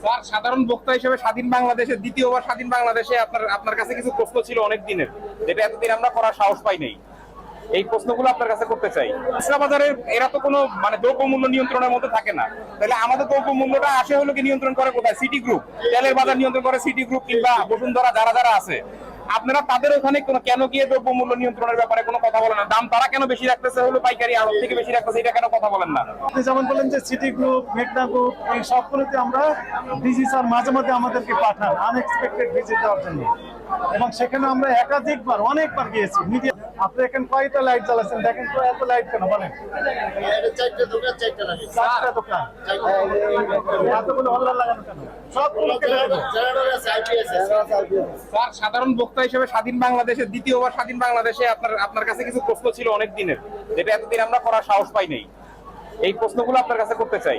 Sir, সাধারণ বক্তা হিসেবে স্বাধীন বাংলাদেশের দ্বিতীয়বার স্বাধীন বাংলাদেশে আপনার কাছে কিছু প্রশ্ন ছিল অনেক দিনের, যেটা এতদিন আমরা করার সাহস পাই নাই। এই প্রশ্নগুলো আপনার কাছে করতে চাই। খুচরা বাজারে এরা তো কোনো দ্রব্য মূল্য নিয়ন্ত্রণের মধ্যে থাকে না, তাহলে আমাদের দ্রব্য মূল্যটা আসে হলো কি নিয়ন্ত্রণ করে কোথায়? City group. তেলের বাজার নিয়ন্ত্রণ করে সিটি গ্রুপ কিংবা বসুন্ধরা, যারা যারা আছে। আপনারা তাদের ওখানে কেন গিয়ে দ্রব্য মূল্য নিয়ন্ত্রণের ব্যাপারে কোনো কথা বলেন না? দাম তারা কেন বেশি রাখতেছে হলো পাইকারি আড়ত থেকে বেশি রাখতেছে, এটা কেন কথা বলেন না? আপনি যেমন বলেন যে সিটি গ্রুপ, মেঘনা গ্রুপ, এই সবগুলোতে আমরা ডিজি স্যার মাঝে মাঝে আমাদেরকে পাঠান আনএক্সপেক্টেড ভিজিট দেওয়ার জন্য, এবং সেখানে আমরা একাধিকবার অনেকবার গিয়েছি। মিডিয়া আপনি এখানে কয়টা লাইট জ্বালাচ্ছেন দেখেন তো, এত লাইট কেন বলেন? চারটা দোকান, এতগুলো হল্লা লাগানো কেন? সবগুলো কেটে দেবো। স্যার, সাধারণ বক্তা হিসেবে স্বাধীন বাংলাদেশের দ্বিতীয়বার স্বাধীন বাংলাদেশে আপনার কাছে কিছু প্রশ্ন ছিল অনেক দিনের, যেটা এতদিন আমরা করার সাহস পাই নাই। এই প্রশ্নগুলো আপনার কাছে করতে চাই।